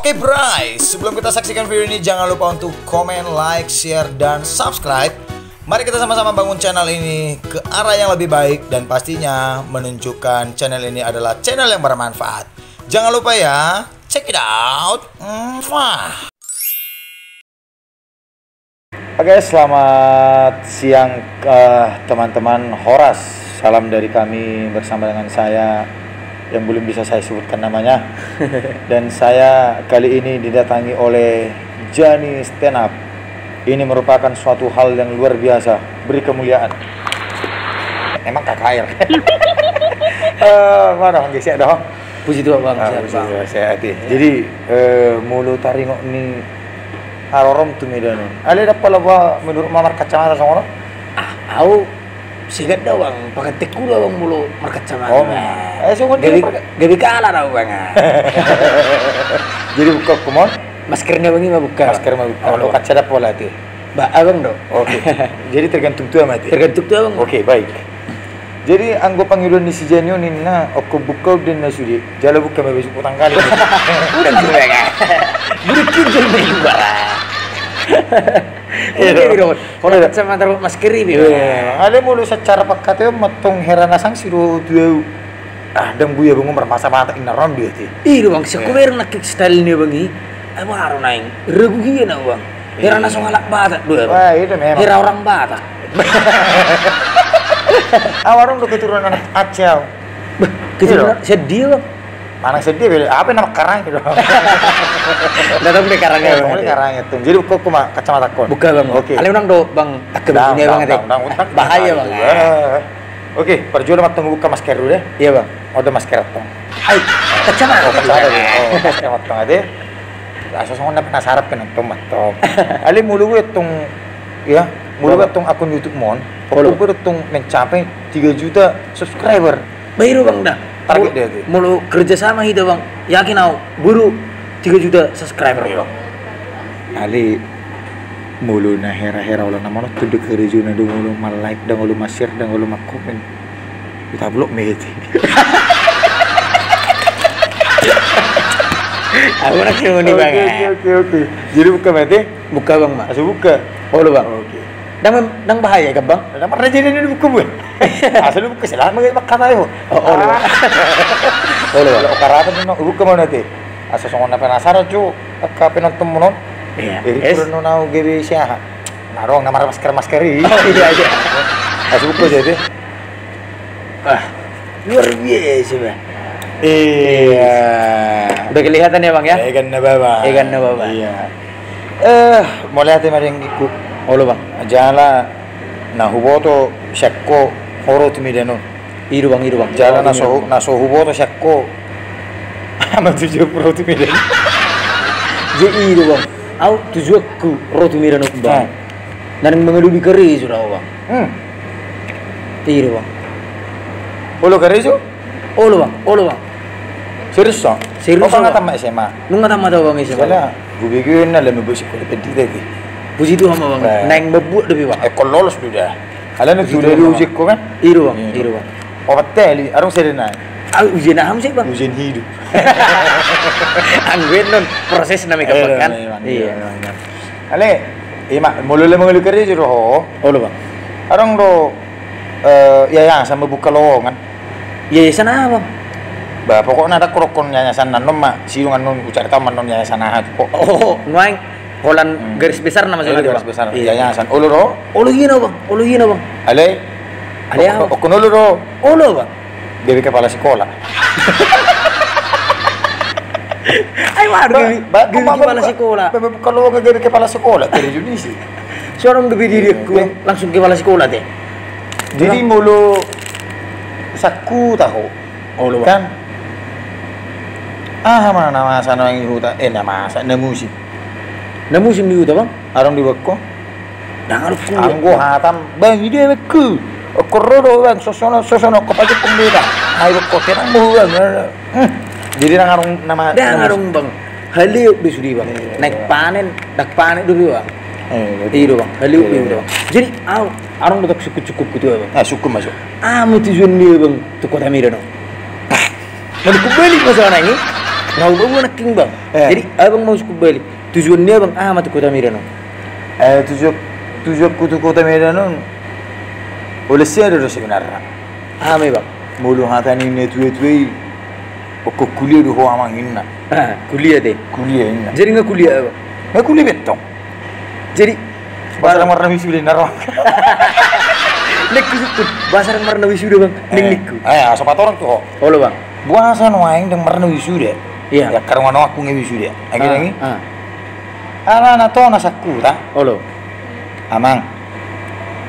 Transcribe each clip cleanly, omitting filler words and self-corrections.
Oke Bray, sebelum kita saksikan video ini jangan lupa untuk komen, like, share, dan subscribe. Mari kita sama-sama bangun channel ini ke arah yang lebih baik dan pastinya menunjukkan channel ini adalah channel yang bermanfaat. Jangan lupa ya, check it out. Oke, selamat siang teman-teman Horas. Salam dari kami bersama dengan saya yang belum bisa saya sebutkan namanya. Dan saya kali ini didatangi oleh Jani Stand Up. Ini merupakan suatu hal yang luar biasa. Beri kemuliaan. Emang KKR. Mana geser dong. Puji Tuhan bang. Sehat. Jadi mulu taringok ni harorom tu medan. Ale dapat lah menurut mamar kacamata sama orang? Aku sigat dah bang. Pakai tekul bang mulu market sama. Oh. Gabi kalah dah bang. Jadi buka kumon? Maskernya bang ini buka. Masker mah buka. Kalau kaca dapat lah tu. Abang dong. Oke. Jadi tergantung tu mati. Tergantung tu bang. Oke, baik. Jadi anggo panggilan di si Janio ni na aku buka dan na sudi. Jala buka mabes utang kali. Udah tu bang. Budak kijil main barang. Kalau sama taruh masker ini. Ada mulu secara pakatnya matong herana sang siru tu dan buaya bangun bermasa-masa inaron dia ti. Iya bang, sekumer nak style ni bang ni. Ay baru naing. Regu gini bang. Herana song alak Batak dua. Wah, itu memang. Hera orang Batak. Awarung do keturunan anak Aceh. Keturunan sedih bang. Mana sedih beli apa nama karang gitu. Datang deh karangnya. Ini karang itu. Jadi buka kuma kacamata kon. Buka bang. Oke. Ale unang do bang. Akebini bang ate. Bahaya bang. Oke, perjuangan matang buka masker dulu deh. Iya bang. Ada masker tong. Ay, kacamata. Masker matang ada. Asal sama penasaran penonton matong. Ale mulu gue tong ya, mulu gue tong akun YouTube mon. Gue tong mencapai 3 juta subscriber. Baru bang dah. Target dia tuh. Mulu kerja sama itu bang. Yakin aku buru 3 juta subscriber bang. Ali mulu na hera-hera ulah namanya tuh kerja na do mulu like dan mulu share dan mulu komen. Kita blok meti. Aku nak cuma ni bang. Oke. Jadi buka meti? Buka bang mak. Asal buka. Oh lu bang. Oke. Dang bahaya kan bang? Dah pernah jadi ni buka bu. Asal buka selama mak kata yo. Oh lu. Oh lu. Kalau karata ni buka mana ti? Asal songon na penasaran cu. Ka penonton monon. Iya. Iri pun nau gebi siah. Narong nama masker-maskeri. Oh iya aja. Asal buka jadi. Luar biasa bang. Iya. Udah kelihatan ya bang ya? Ikan nababa. Iya. Mulai hati mari yang ikut. Oh lu bang. Jala na huboto shakko horo timideno. Iru bang. Jala na so huboto shakko. Ama 70 timideno. Je iru bang. Au tujuanku roti mirano bang. Dan mengelubi keri sudah bang. Iru bang. Olo kerejo? Olo bang. Serius so? Serius. Kau nggak tamat SMA? Nunggu tamat bang SMA. Soalnya gue bikin lah lebih bersih kalau pedih tadi. Puji Tuhan bang. Naik bebut lebih bang. Kau lolos sudah. Kalian itu sudah diuji kau kan? Iru bang. Oh betul, arung serena. Ujian aham sih bang. Ujian hidup. Angguin non proses namanya kapan kan? Iya. Ale, mak mulai mengeluh kerja roh. Oh lu bang. Arung do, ya sama buka lowongan. Yayasan apa bang? Bah pokoknya ada krokon yayasan nanon mak siungan non ucap tahu manon yayasan ahat kok. Oh, nuang Holland garis besar nama sekali garis besar. Yayasan ulu ro. Ulu gino bang. Ale apa? Okun ulu ro. Ulu bang. Gabi kepala sekolah. Ay waduh gabi kepala sekolah. Kalau gabi kepala sekolah dari Indonesia. Seorang gabi diriku langsung kepala sekolah deh. Jadi mulu saku tahu. Oh lu kan? Mana nama sana yang hutan? Nama sana musim. Musim di hutan bang? Arang di bako. Jangan lupa. Anggo hatam bang ide beku. Kororo bang sosono kopaju pembeda. Ayo bako terang bang. Jadi arung nama. Arung bang. Haliuk di sudi bang. Naik panen, dak panen dulu bang. Iya bang. Haliuk di bang. Jadi arung betok cukup gitu bang. Suku masuk. Mau tujuan dia bang. Tu kota Mirano. Mau kembali ke sana ini? Ngau bawa nak king bang. Jadi abang mau suku balik. Tujuannya bang mati kota Medan. Tujuan kota Medan oleh siapa itu sebenarnya? Me bang. Mulu hatani netwe pokok kuliah di Hoa Mangina. Kuliah deh. Kuliah ini. Jadi nggak kuliah bang? Nggak kuliah betong. Jadi bahasa marna wisuda naro. Nek kusut bahasa marna wisuda bang. Nek. Sobat orang tuh. Oh lo bang. Bahasa noaing dan marna wisuda. Iya. Ya karena aku nggak wisuda. Lagi. Anak to nasaku ta. Oh lo. Amang.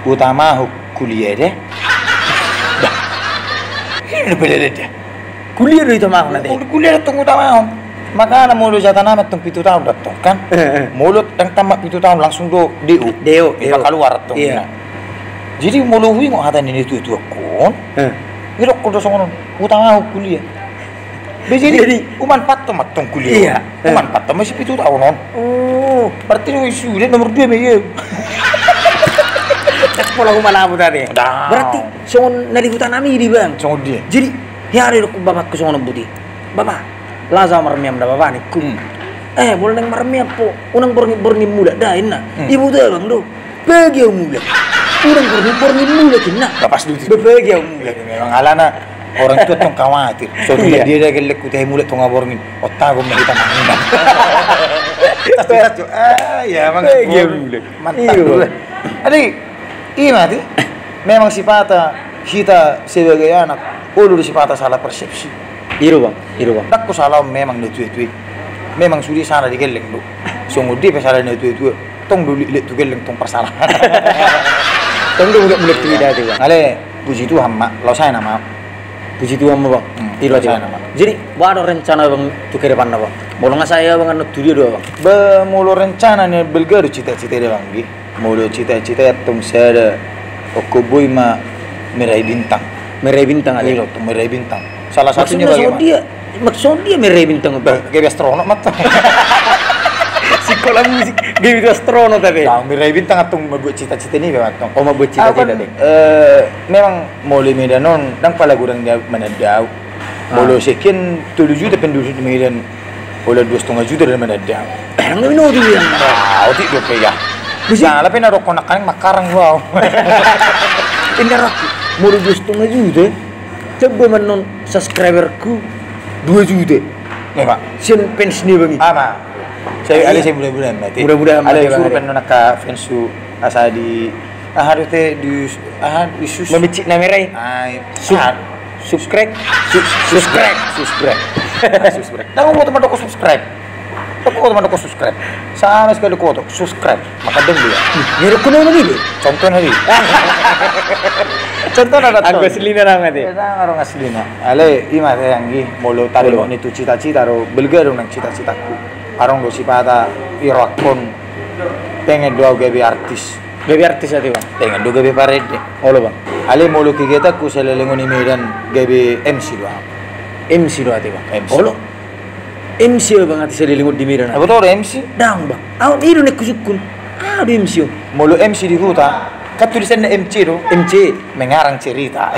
Utama kuliah deh. Ini beda deh. Kuliah itu mah nanti. Kuliah tunggu utama. Makanya mulut jatah nama tong 7 tahun datang kan. Mulut yang tamat 7 tahun langsung DO. Bakal keluar tong. Iya. Jadi mulut hui mau hatan ini itu kon. Irok kudu songon utama kuliah. Jadi uman patom matong kuliah. Iya. Uman patom masih 7 tahun non. Oh, berarti wisuda nomor 2 me. Tak pola mana apa tadi? Berarti songon nari hutan ami di bang. Songon dia. Jadi ya ada aku bapak ke songon budi. Bapak, laza marmiam dah bapak ni ku. Boleh neng marmiam po. Unang borni muda dah inna. Ibu tuh bang do. Bagi yang muda. Unang borni muda kena. Bapak seduti. Bagi yang muda. Memang alana orang tua tong khawatir. So dia dah gelek ku teh muda tong aborngin. Otak gua kita mangindan. Ya emang bagi yang muda. Mantap. Adik. Iya mati, memang sifatnya kita sebagai anak, ulu sifatnya salah persepsi. Iru bang. Aku salah memang netue, memang sudah sana di geleng do. Sungguh dia salah netue, tong dulu lihat tu geleng tong persalahan. Tong dulu nggak boleh tidak ada bang. Ale, puji Tuhan mak, lo saya nama. Puji Tuhan bang. Iru aja. Jadi, ada rencana bang tu ke depan bang. Mau nggak saya bang anak studio doa bang. Mulu rencana nih belgaru cita-cita dia bang gi. Mulu cita-cita tong saya aku boy ma merai bintang. Merai bintang aja. Iya, tong merai bintang. Salah satunya bagaimana? Maksud dia merai bintang bang. Kayak astronot mat. Sekolah musik, dia itu astronot tapi. Nah, merai bintang atau membuat cita-cita ini bang. Oh membuat cita-cita deh. Memang mulai Medanon, dan pala gurang dia menadau. Mulu sekian 7 juta penduduk di Medan. Oleh 2,5 juta dari menadau. Nggak minum dia. Otik dua pega. Bisa, tapi naruh konakan makarang wow. Ini aku mau 2,5 juta. Coba menon subscriberku 2 juta. Nih pak. Sian fans nih bang. Apa? Saya mudah-mudahan berarti. Mudah-mudahan. Ada suruh penon ka fansu asa di harus teh di sus. Memicik namerai. Subscribe. Tahu mau teman aku subscribe. Aku teman aku subscribe. Sama sekali aku subscribe. Maka dong dia. Ngiru kuno ini deh. Contohnya nih. Contohnya ada. Aku aslina nama deh. Orang aslina. Ale ima teh yang gi mulu tadi mau itu cita-cita ro belga dong nang cita-citaku. Arong do sipata irakon pengen doa gawe artis. Gawe artis aja bang. Pengen doa gawe parede. Oh lo bang. Ale mulu kigeta ku selelengoni Medan gawe MC doa. MC doa aja bang. MC. Oh lo. MC bang ati selelengoni di Medan. Apa tau MC? Dang bang. Aw ini nek kusukun. Ada MC. Mulu MC di huta. Kan tulisannya MC do. MC mengarang cerita.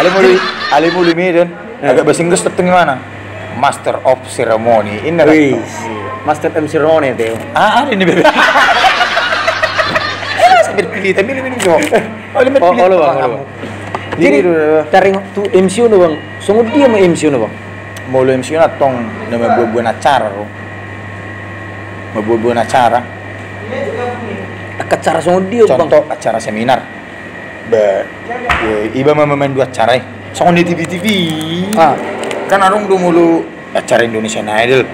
Ale mulu Medan. Agak bahasa Inggris teteng mana? Master of Ceremony. Ini lah. Master of Ceremony teh. Ada ini bebe. Sambil pilih tapi minum jo. Oh lo bang. Jadi taring tu MC no bang. Sungguh dia mau MC no bang. Mulu MC na tong nama buat acara ro. Buat acara. Acara sungguh dia bang. Contoh acara seminar. Iba main 2 acara. Sungguh di TV. Kan arung dulu acara Indonesian Idol,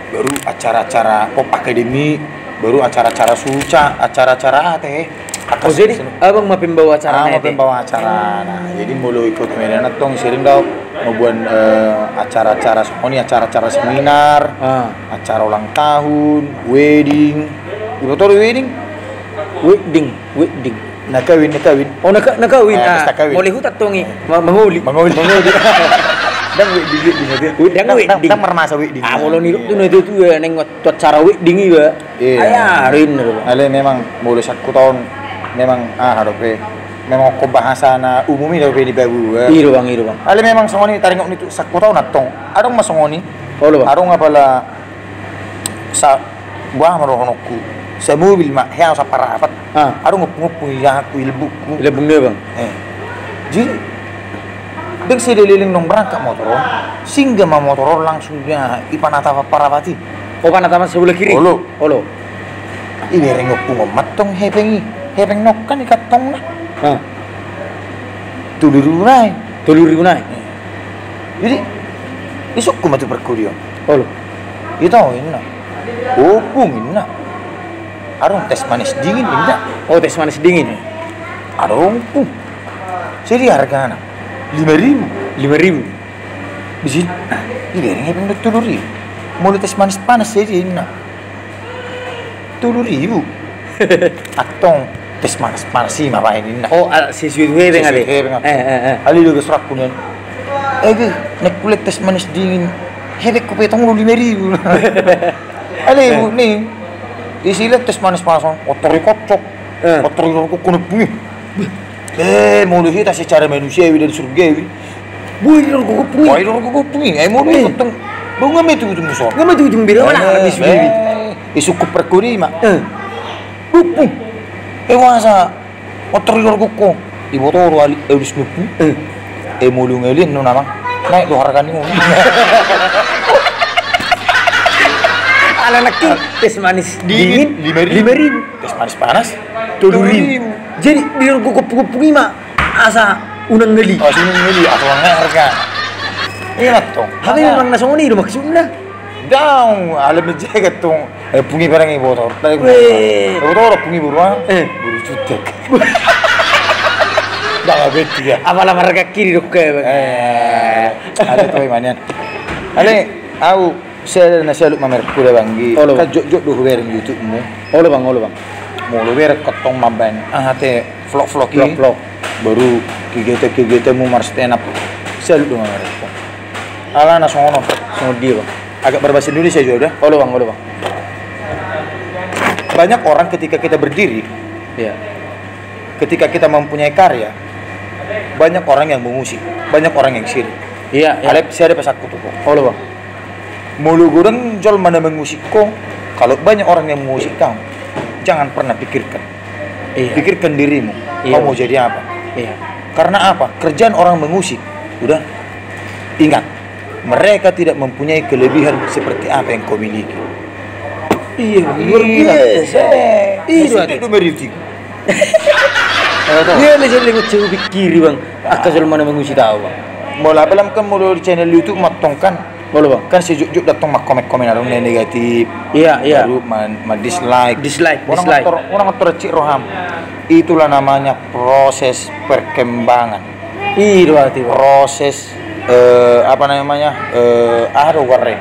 baru acara-acara Pop Academy, baru acara-acara Suca, acara-acara teh. Oh jadi abang mau pembawa acara mau pembawa acara. Nah, jadi mulu ikut Medan tong sering tau mau buat acara-acara soni, acara-acara seminar, acara ulang tahun, wedding. Ibu tahu wedding? Wedding. Nak kawin. Oh nak kawin. Mau lihat tatongi, manguli. Dan wedding. Dan mermasa wedding. Mulu nih tu neng acara wedding juga. Ayarin. Ale memang boleh 1 tahun memang harope memang ko bahasa na umumi daw pwede bagu. Iro bang. Ale memang songoni taring itu 1 tahun atong. Adong masongoni Olo bang. Arung apala sa buah marohonokku. Sa mobil mak hea sa parapat. Arung ngup ya aku ilbuku. Ilebung dia bang. Jadi deng sedeliling nong berangkat motoron, singgah ma motoron langsung dia ipanata parapati. Oh panataman sebelah kiri. Olo. Ini rengok pungo matong hepeng nokkan ikatong na. Tulurunay. Jadi isok ku mati perkurio. Olo. Ito inna. Opung inna. Arung tes manis dingin inna. Oh tes manis dingin. Arung pung. Jadi hargana 5.000. Di sini. Ini rengok pung 7.000. Mau tes manis panas jadi inna. 7.000. Atong tes panas sih apa ini inna. Oh si sweet hair yang ada. Ali juga serak punya. Nek kulit tes manis dingin. Hebek ko petong 5.000. Ali nih. Isilah tes manis panas. Otori kocok. Otori kocok kuno bunyi. Mulu kita secara manusiawi dari surgawi. Buih dong kuku pungi. Mulu keteng. Bau ngamet itu musuh. Ngamet itu bira mana habis bibi. Isuku perkuri mak. Pupung. Masa otori kuku. Ibu toro ali eulis nupu. Mulu ngelin no namang. Naik tuh harga nih. Ala laki tes manis dingin 5.000. Tes manis panas 7.000. Jadi dia kuku mak asa unang ngeli. Oh sini ngeli atau harga. Iya tuh. Tapi memang nasong ni maksudnya. Daun alam jaga tuh. Pungi barang ibu motor. Ibu motor pungi buruan. Buru cutek. Dah beti ya. Apalah marga kiri dok Ada tuh manian. Ale, aku saya nasihat mamer kuda banggi. Kan jok bering YouTube mu. Olo bang. Mau lu ber ketong mamban. Te vlog ini. Baru kigete mu mar stand up. Saya lu mamer. Ala na sono dia bang. Agak berbahasa Indonesia juga dah. Olo bang. Banyak orang ketika kita berdiri, ya. Ketika kita mempunyai karya, banyak orang yang mengusik, banyak orang yang sirik. Iya. Saya ada pesatku tuh. Olo bang. Mulu gurang jol mana mengusik kau. Kalau banyak orang yang mengusik kamu, jangan pernah pikirkan. Pikirkan dirimu. Kau mau jadi apa? Karena apa? Kerjaan orang mengusik. Udah. Ingat, mereka tidak mempunyai kelebihan seperti apa yang kau miliki. Luar biasa. Itu meriview. Dia lagi lewat jauh kiri bang. Akasal mana mengusik tahu bang. Mula belam kan mulu di channel YouTube matong kan. Boleh bang. Kan sejuk datang mak komen ada yang negatif. Iya. Baru dislike. Orang ngatur cik roham. Itulah namanya proses perkembangan. Itu arti proses apa namanya? Aduh warre.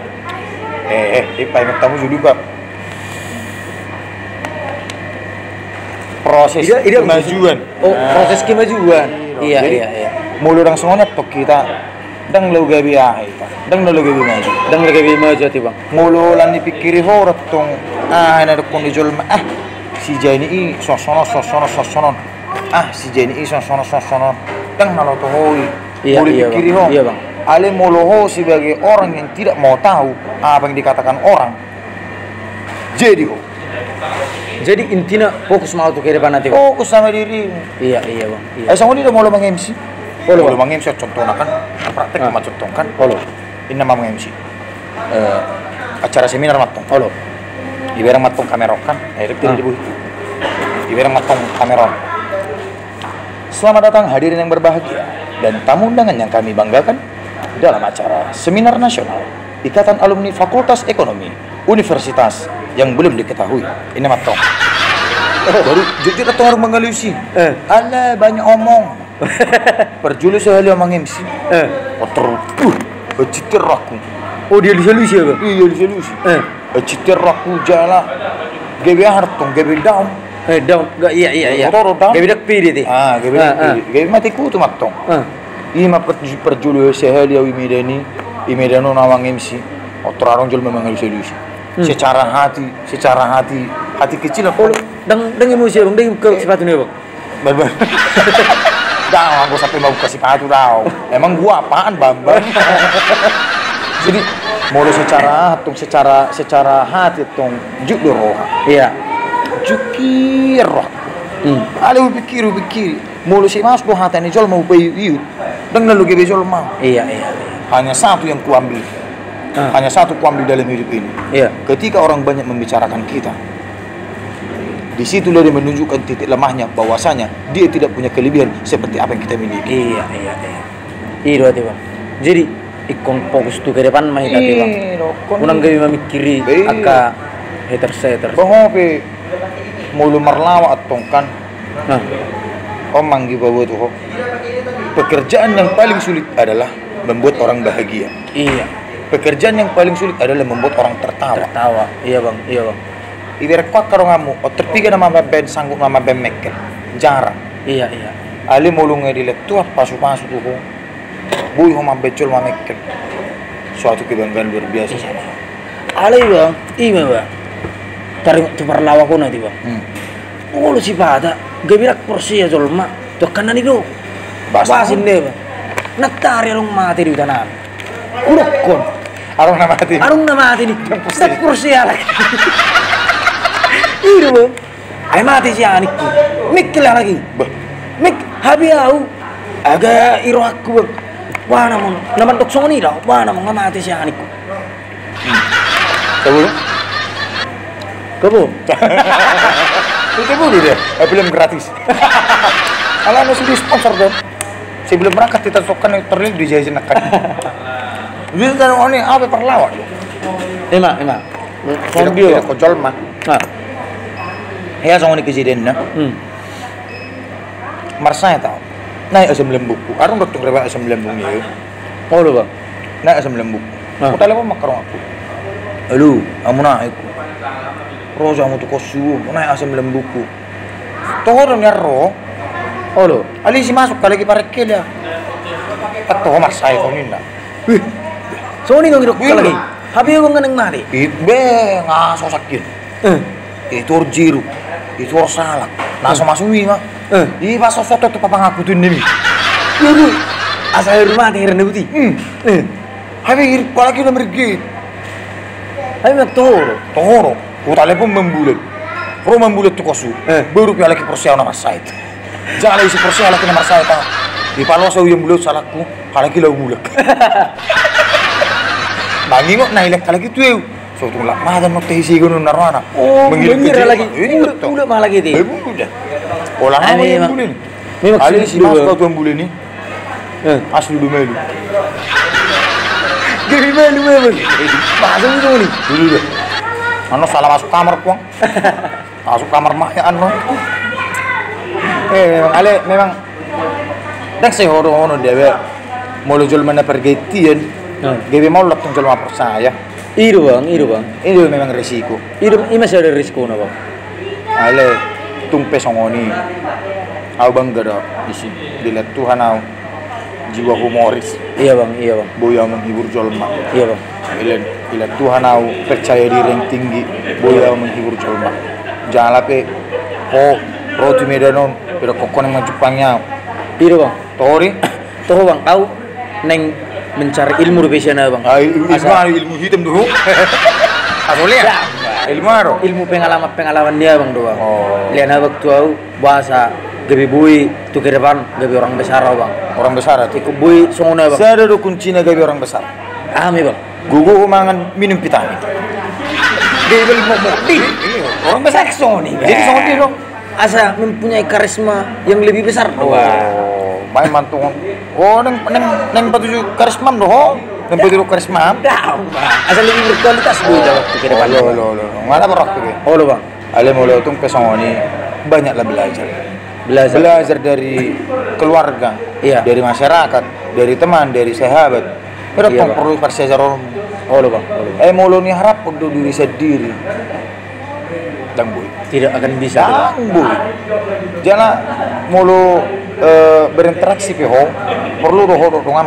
Ingat tamu juga. Proses kemajuan. Proses kemajuan. Iya. Mulu orang semuanya tuh kita dang lo gabi dang lo gabi maju ti bang. Mulu lan dipikiri horat tong ana ada kondisi si Jani sosono si Jani sosono dang nalo to hoi. Mulu dipikiri ho. Iya bang. Ale mulu ho sebagai orang yang tidak mau tahu apa yang dikatakan orang. Jadi intinya fokus mau tuh kehidupan nanti bang. Fokus sama diri. Iya bang. Sama dia mau lo meng-MC. Kalau meng-MC contohnya kan praktek cuma contoh kan. Ini nama meng-MC. Acara seminar matong. Iberang matong kamera kan. Iberang matong kamera. Selamat datang hadirin yang berbahagia dan tamu undangan yang kami banggakan dalam acara seminar nasional Ikatan Alumni Fakultas Ekonomi Universitas yang belum diketahui. Ini matong. Baru jujur atau harus mengelusi. Ala banyak omong. Perjulu sekali omong MC. Citir aku. Oh dia diselusi ya bang? Iya diselusi. Citir aku jala. Gebe hartong, gebe down. Down, iya. Motor down. Gebe dak pidi ti. Gebe dak pidi. Gebe mati ku tu matong. Ima perjulu sekali awi medani nawang MC. Otorarong jul memang diselusi. Secara hati kecil aku dang emosi bang, dang ke sepatu nih bang. Bener. Aku sampai mau kasih sepatu tau. Emang gua apaan Bambang? Jadi Mulu secara hati tong juk do roh. Iya. Jukir roh. Ale pikir. Mulu si mas do hati ni jol mau bayu. Deng lalu gebe jol mau. Iya. Hanya satu yang kuambil. Hanya satu kuambil dalam hidup ini. Iya. Ketika orang banyak membicarakan kita, di situ dia menunjukkan titik lemahnya, bahwasanya dia tidak punya kelebihan seperti apa yang kita miliki. Iya. Itu hati bang. Jadi ikon fokus tuh ke depan mah hati bang. Unang gawi memikiri aka haters. Bahope mulu marlawa atong kan. Nah, Omang gibawa tuh. Pekerjaan yang paling sulit adalah membuat orang bahagia. iya. Pekerjaan yang paling sulit adalah membuat orang tertawa. Iya bang. Ibarat kuat karo ngamu, terpiga nama ben sanggup nama ben mekel. Jarang. Iya. Ali mulung ngedilet tuh pasu tuh. Boy homa becol ma mekel. Suatu kebanggaan luar biasa. Ale bang, iya bang. Tarik tu parlawa ko na di bang. Ulo si bata, gabirak porsi ya jolma. Tuh kanan itu. Basin deh bang. Natari along mati di tanah. Urukon. Arong na mati nih. Sat porsi alak. Iya bang. Ay mati si anikku. Mikil lagi. Mik habi au. Aga iro aku bang. Wah naman tuksong ni daw. Wah naman ngamati si anikku. Kabo. Itu boleh deh. Film gratis. Kalau anda sudah sponsor dong. Sebelum berangkat kita sokan terlihat di jajan akan. Bisa kan orang apa perlawan? Emak. Tidak kocol mah. Nah. Ya sama ni kejadian na. Marsanya tahu. Naik asam lembuku. Arung dokter lewat asam lembung ya. Oh lo bang. Naik asam lembuku. Aku tak lewat makarong aku. Aduh, kamu naik. Roja mu tu kosu. Naik asam lembuku. Toh orang nyaro. Oh lo. Ali si masuk kali lagi parekel ya. Tak tahu marsaya kau ni na. So ni dong dokter lagi. Habis aku ngeneng mati. Itbe ngaso sakit. Itu jiru. Itu salak. Langsung masuki mah. Ini pas soto tu papa ngaku tu nemi. Yuru. Asal rumah teh rene buti. Habis kalau lagi udah mergi. Habis nak toro. Utale pun membulat. Ro membulat tu kosu. Baru pihak lagi persia nama saya. Jangan lagi si persia lagi nama saya tahu. Di palu saya yang bulat salakku. Lagi lau bulat. Bangi kok naik lagi tu eu. So tu lah, mana nak tehisi gunung narwana. Oh, mengira lagi. Udah malah lagi deh. Udah. Orang apa yang boleh ni? Memang Ali si mas kau tuan boleh ni. Asli du melu. Gini melu. Masuk itu ni. Dulu dah. Ano salah masuk kamar kuang. Masuk kamar mak ya ano. Memang Ale memang. Dah saya horo dia. Mulu jual mana pergetian. Gawe mau lapang jual apa percaya. Iru bang. Itu memang risiko. Ini masih ada risiko na bang. Ale tumpe songoni. Aku bangga dah di sini. Dilihat Tuhan aku jiwa humoris. Iya bang. Boya menghibur jolma. Iya bang. Dilihat Tuhan aku percaya diri yang tinggi. Boya menghibur jolma. Jangan lape. Roti medanon. Pero kokon yang Jepangnya. Iru bang. Tori. Tuh bang. Tahu neng mencari ilmu rupiah na bang. Ilmu hitam dulu. Asli ya? Ilmu aro. Ilmu pengalaman dia bang doang. Lihat waktu aku bahasa gabi bui tu ke depan gabi orang besar bang. Orang besar tu. Ikut bui songona bang. Saya ada kuncinya gabi orang besar. Ahmi bang. Gugu mangan minum vitamin. Dia beli mau di. Orang besar songoni. Jadi songoni dong. Asa mempunyai karisma yang lebih besar. Main mantung. Neng patuju karisma doh. Neng patuju karisma. Asal lebih berkualitas bu jawab ke depan. Lo. Mana berak tu? Oh lo bang. Ale mulu tung pesongoni banyaklah belajar dari keluarga, dari masyarakat, dari teman, dari sahabat. Berapa perlu persejaron? Oh lo bang. Mulu ni harap untuk diri sendiri. Boy. Tidak akan bisa. Boy. Jangan mulu berinteraksi peho perlu roh dengan.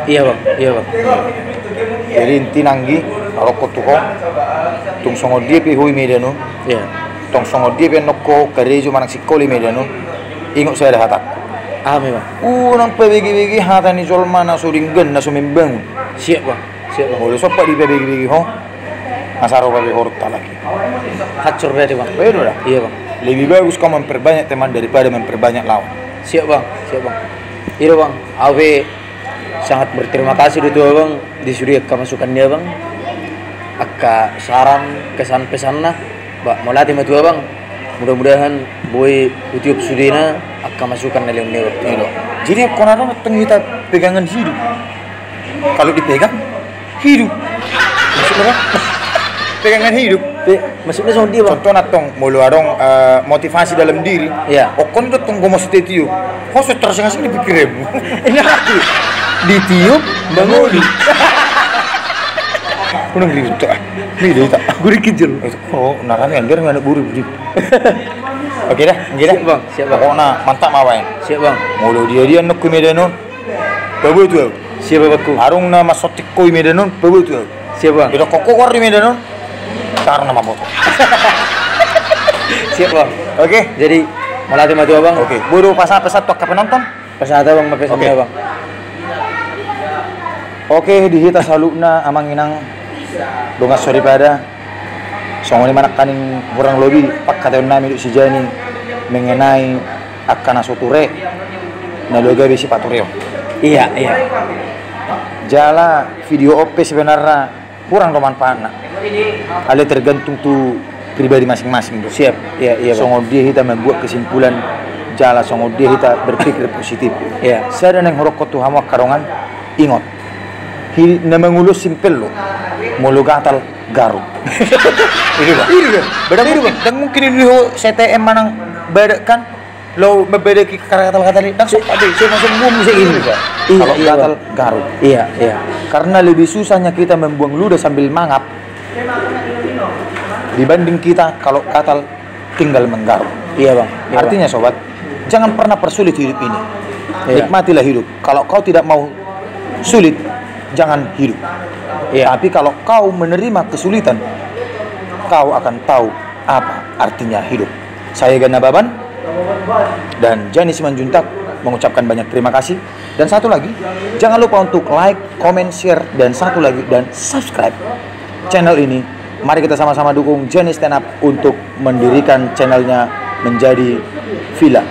Iya bang. Jadi inti nanggi kalau kau tuh tung songo dia pehui medano. Iya. Tong songo dia penoko karejo manang sikoli medano. Ingat saya dah hatak. Ahmi bang. Nang pebegi hata ni jol mana suringgan na sumimbang. Siap bang. Siap, Bang. Mulu sopa di bagi ho. Masaro bagi horok lagi. Hancur berarti, Bang. Betul dah. Iya, Bang. Lebih bagus kau memperbanyak teman daripada memperbanyak lawan. Siap, Bang. Siap, Bang. Iya, Bang. Awe sangat berterima kasih itu, Bang. Disuruh ke masukan dia, Bang. Akka saran kesan pesanna, Mbak. Mau latih matu, Bang. Mudah-mudahan boy YouTube sudina akka masukan dalam dia waktu itu. Jadi konaran kita pegangan hidup. Kalau dipegang hidup. Maksudnya pegangan hidup. Maksudnya sama dia, Bang. Contoh natong mulu adong motivasi dalam diri. Iya. Okon itu tunggu mau setetio. Kau sudah tersengasih dipikirmu. Ini aku ditiup bangoli. Kuno ngiri itu ah. Ini dia tak. Gue dikejar. Oh, naran yang biar nggak ada buru buru. Oke dah, Siap, Bang. Siap, Bang. Pokoknya mantap mawain. Siap, Bang. Mulu dia nuk medanon. Babu tu. Siap, Bang. Arung nama sotik koi medanon. Babu tu. Siap, Bang. Bila koko kor di medanon. Sekarang nama bot. Siap, Bang. Oke. Jadi mau latih matu, Bang. Oke. Buru pasal-pasal tok ke penonton. Pesan ada, Bang, pesannya, Bang. Oke, dihita salukna amang inang dongas sorry pada songoni manak kaning kurang lebih pak katayon nami si Jani mengenai akan asuture na loga bisi patureo. Iya. Jala video OP sebenarnya kurang bermanfaat. Ale tergantung tu pribadi masing-masing. Bro. Siap. Iya, Bang. Songo dia kita membuat kesimpulan jala songo dia kita berpikir positif. Iya. Saya dan yang horok tu hama karongan ingot. Na mengulus simpel lo, mulu gatal garuk. Ini dah. Beda itu bang. Dan mungkin ini ho CTM manang beda kan, lo berbeda ki kata-kata ini. Dan so tadi saya masuk buang bisa ini bang. Kalau gatal garuk. Iya. Karena lebih susahnya kita membuang ludah sambil mangap dibanding kita kalau gatal tinggal menggaruk. Iya, Bang. Artinya sobat, jangan pernah persulit hidup ini. Iya. Nikmatilah hidup. Kalau kau tidak mau sulit, jangan hidup. Iya. Tapi kalau kau menerima kesulitan, kau akan tahu apa artinya hidup. Saya Gana Baban dan Jani Simanjuntak mengucapkan banyak terima kasih. Dan satu lagi, jangan lupa untuk like, comment, share, dan satu lagi dan subscribe channel ini. Mari kita sama-sama dukung Jani Stand Up untuk mendirikan channelnya menjadi Villa.